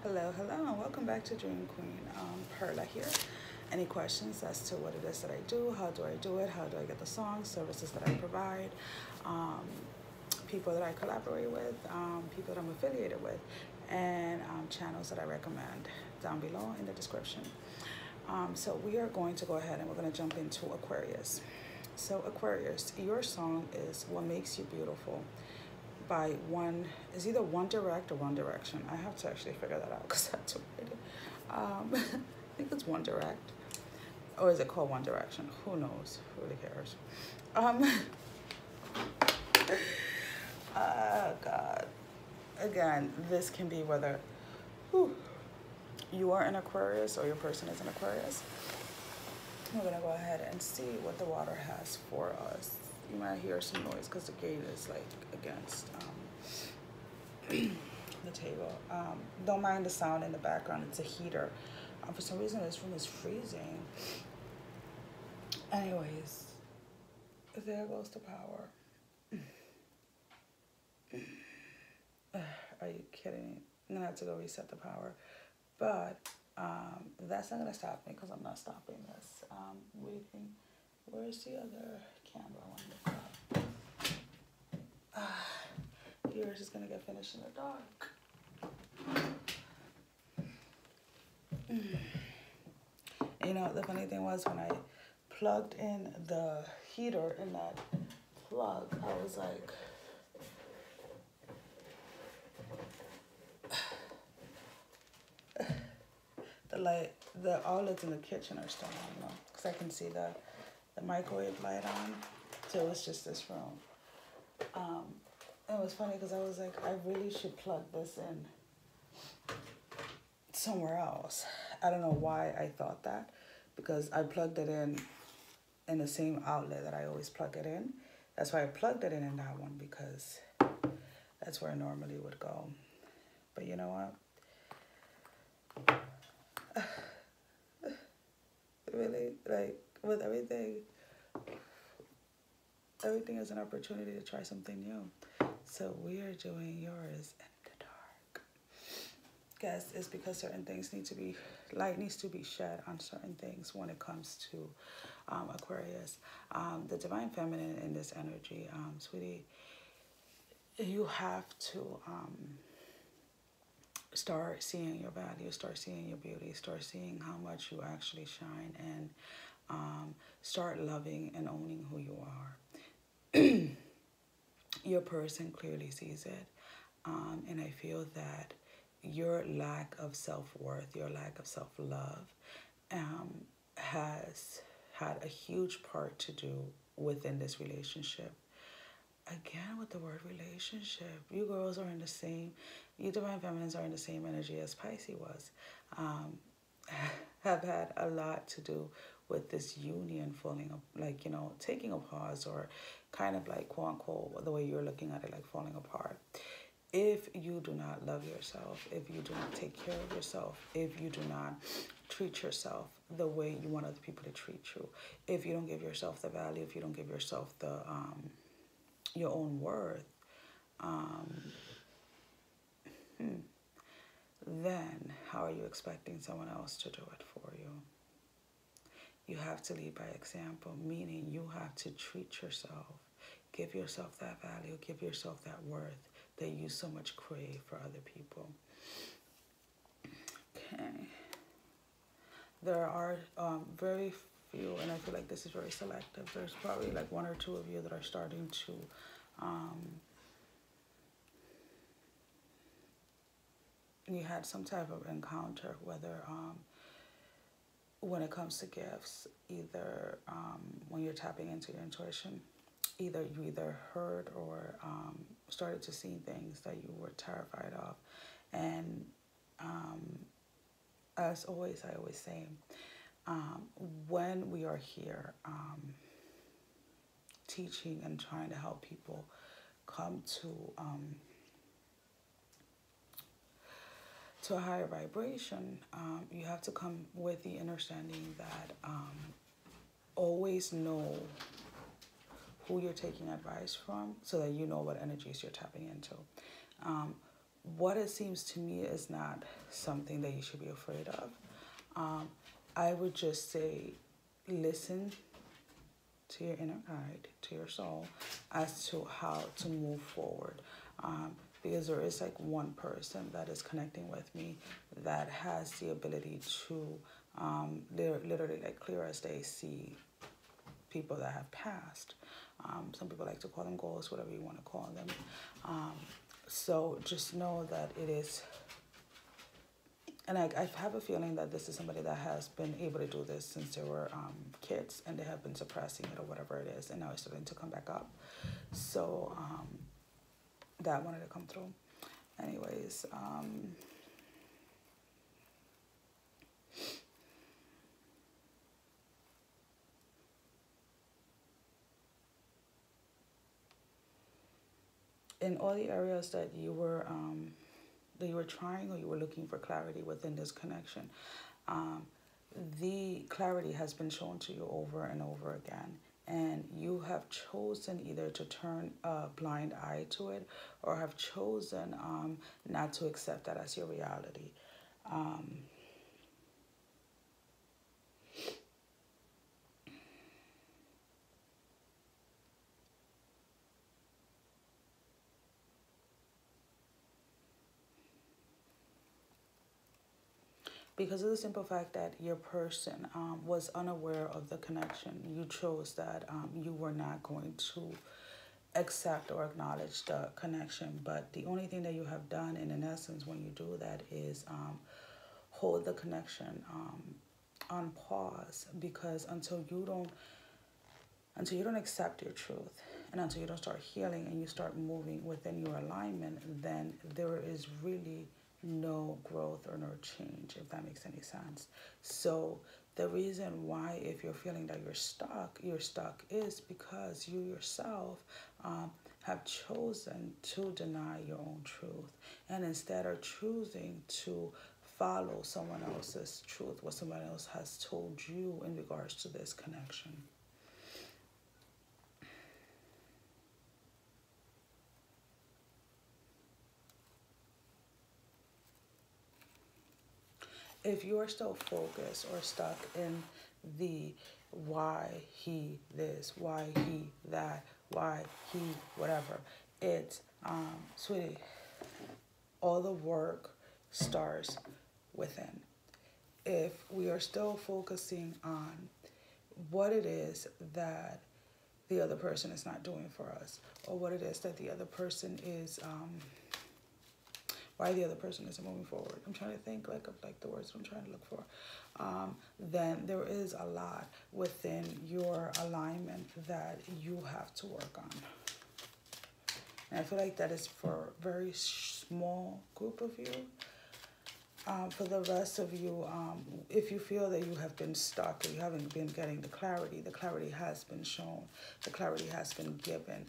Hello, hello, and welcome back to Dream Queen Perla here. Any questions as to what it is that I do, how do I do it, how do I get the songs, services that I provide, people that I collaborate with, people that I'm affiliated with, and channels that I recommend down below in the description. So we are going to go ahead and we're going to jump into Aquarius. So Aquarius, your song is What Makes You Beautiful by One, is either One Direct or One Direction. I have to actually figure that out because I have to write it. I think it's One Direct. Or is it called One Direction? Who knows? Who really cares? God. Again, this can be whether you are an Aquarius or your person is an Aquarius. We're going to go ahead and see what the water has for us. You might hear some noise because the gate is like against the table. Don't mind the sound in the background. It's a heater. For some reason, this room is freezing. Anyways, there goes the power. Are you kidding me? I'm gonna have to go reset the power, but that's not gonna stop me because I'm not stopping this. Waiting. Where's the other candle on the top? Yours is gonna get finished in the dark. You know, the funny thing was when I plugged in the heater in that plug, I was like, the outlets in the kitchen are still on, you know, because I can see the microwave light on. So it was just this room. It was funny because I was like, I really should plug this in somewhere else. I don't know why I thought that, because I plugged it in the same outlet that I always plug it in. That's why I plugged it in that one, because that's where I normally would go. But you know what? Really, like, with everything is an opportunity to try something new. So we are doing yours in the dark. Guess it's because certain things light needs to be shed on certain things when it comes to Aquarius. The divine feminine in this energy, sweetie, you have to start seeing your value, start seeing your beauty, start seeing how much you actually shine, and start loving and owning who you are. Your person clearly sees it, and I feel that your lack of self-worth, your lack of self-love has had a huge part to do within this relationship. Again, with the word relationship, you girls are in the same, you divine feminines are in the same energy as Pisces was. Have had a lot to do with this union falling up, like, you know, taking a pause, or kind of like, quote unquote, the way you're looking at it, like falling apart. If you do not love yourself, if you do not take care of yourself, if you do not treat yourself the way you want other people to treat you, if you don't give yourself the value, if you don't give yourself the your own worth, then how are you expecting someone else to do it for you? You have to lead by example, meaning you have to treat yourself, give yourself that value, give yourself that worth that you so much crave for other people. Okay. There are very few, and I feel like this is very selective. There's probably like one or two of you that are starting to you had some type of encounter, whether when it comes to gifts, either when you're tapping into your intuition, you either heard or started to see things that you were terrified of. And as always, I always say, when we are here teaching and trying to help people come to a higher vibration, you have to come with the understanding that always know who you're taking advice from, so that you know what energies you're tapping into. what it seems to me is not something that you should be afraid of. I would just say, listen to your inner guide, to your soul, as to how to move forward. Because there is like one person that is connecting with me that has the ability to literally, like, clear as day, see people that have passed. Some people like to call them ghosts, whatever you want to call them. So just know that it is, and I have a feeling that this is somebody that has been able to do this since they were kids, and they have been suppressing it or whatever it is, and now it's starting to come back up. So that wanted to come through. Anyways, in all the areas that you were trying, or you were looking for clarity within this connection, the clarity has been shown to you over and over again, and you have chosen either to turn a blind eye to it, or have chosen not to accept that as your reality. Because of the simple fact that your person was unaware of the connection, you chose that you were not going to accept or acknowledge the connection. But the only thing that you have done, and in essence, when you do that, is hold the connection on pause. Because until you don't accept your truth, and until you don't start healing and you start moving within your alignment, then there is really no growth or no change, if that makes any sense. So the reason why, if you're feeling that you're stuck is because you yourself have chosen to deny your own truth, and instead are choosing to follow someone else's truth, what someone else has told you in regards to this connection. If you are still focused or stuck in the why he this, why he that, why he whatever, it's, sweetie, all the work starts within. If we are still focusing on what it is that the other person is not doing for us, or what it is that the other person is, why the other person isn't moving forward, I'm trying to think of the words I'm trying to look for, then there is a lot within your alignment that you have to work on. And I feel like that is for a very small group of you. For the rest of you, if you feel that you have been stuck, or you haven't been getting the clarity has been shown, the clarity has been given.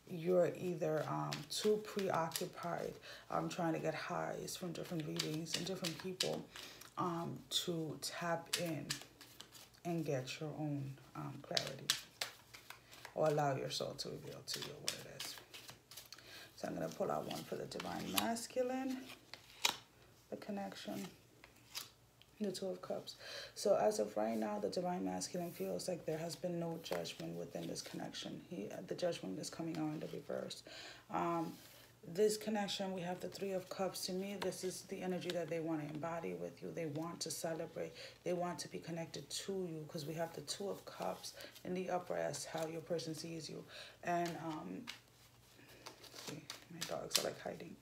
You're either too preoccupied trying to get highs from different readings and different people to tap in and get your own clarity, or allow your soul to reveal to you what it is. So I'm going to pull out one for the Divine Masculine, the connection, the Two of Cups. So as of right now, the Divine Masculine feels like there has been no judgment within this connection. The judgment is coming out in the reverse. This connection, we have the Three of Cups. To me, this is the energy that they want to embody with you. They want to celebrate. They want to be connected to you, because we have the Two of Cups in the upper as how your person sees you. And see, my dogs are like hiding.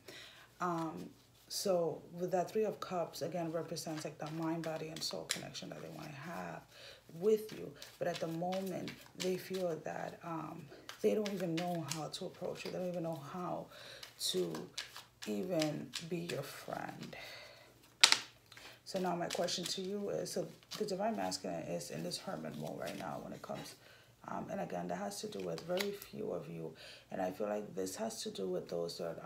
So with that Three of Cups, again, represents like the mind, body, and soul connection that they want to have with you. But at the moment, they feel that they don't even know how to approach you. They don't even know how to even be your friend. So now my question to you is, so the Divine Masculine is in this hermit mode right now when it comes. And again, that has to do with very few of you. And I feel like this has to do with those that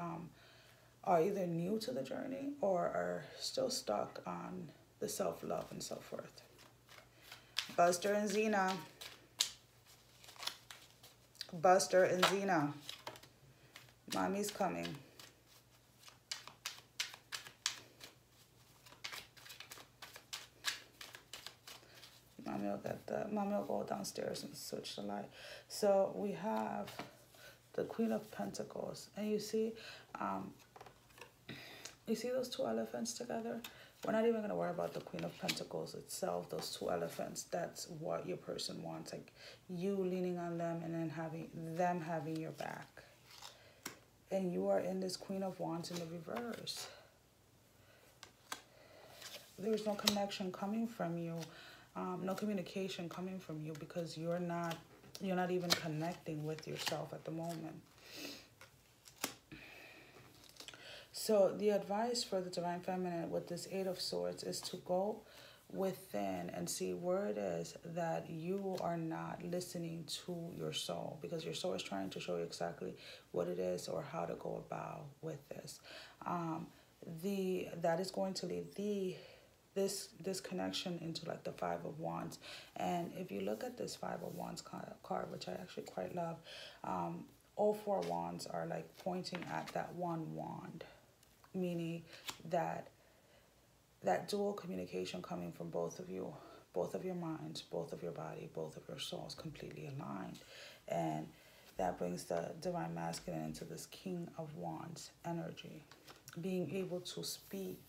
are either new to the journey or are still stuck on the self-love and self-worth. Buster and Xena. Buster and Xena. Mommy's coming. Mommy will go downstairs and switch the light. So we have the Queen of Pentacles, and you see those two elephants together? We're not even going to worry about the Queen of Pentacles itself, those two elephants. That's what your person wants, like you leaning on them and then having your back. And you are in this Queen of Wands in the reverse. There's no connection coming from you, no communication coming from you, because you're not even connecting with yourself at the moment. So the advice for the Divine Feminine with this Eight of Swords is to go within and see where it is that you are not listening to your soul, because your soul is trying to show you exactly what it is or how to go about with this. That is going to lead this connection into like the Five of Wands. And if you look at this Five of Wands card, which I actually quite love, all four wands are like pointing at that one wand, meaning that dual communication coming from both of you, both of your minds, both of your body, both of your souls completely aligned. And that brings the Divine Masculine into this King of Wands energy, being able to speak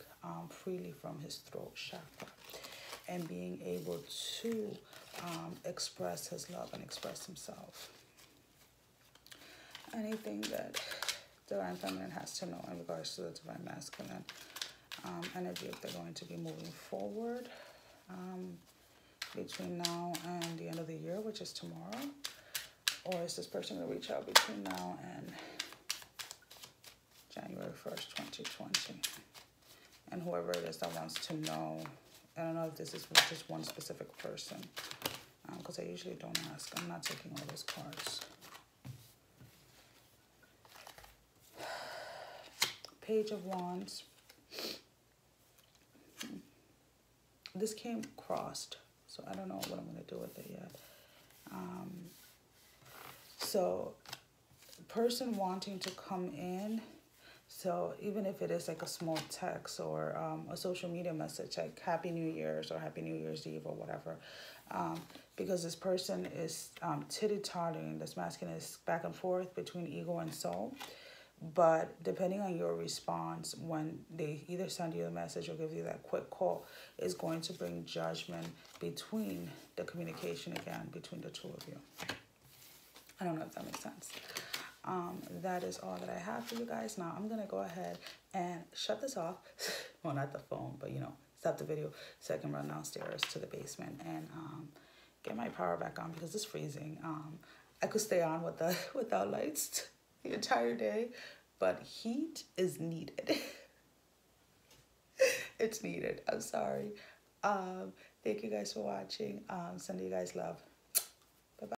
freely from his throat chakra and being able to express his love and express himself. Anything that Divine Feminine has to know in regards to the Divine Masculine energy, if they're going to be moving forward between now and the end of the year, which is tomorrow, or is this person going to reach out between now and January 1st, 2020? And whoever it is that wants to know, I don't know if this is just one specific person, because I usually don't ask. I'm not taking all those cards. Page of Wands. This came crossed, so I don't know what I'm going to do with it yet. So, person wanting to come in. So even if it is like a small text or a social media message like Happy New Year's or Happy New Year's Eve or whatever, because this person is titty-tottering, this masculine is back and forth between ego and soul. But depending on your response, when they either send you a message or give you that quick call, is going to bring judgment between the communication again, between the two of you. I don't know if that makes sense. That is all that I have for you guys. Now I'm going to go ahead and shut this off. Well, not the phone, but, you know, stop the video so I can run downstairs to the basement and get my power back on because it's freezing. I could stay on without lights the entire day, but heat is needed. It's needed. I'm sorry. Thank you guys for watching. Sending you guys love.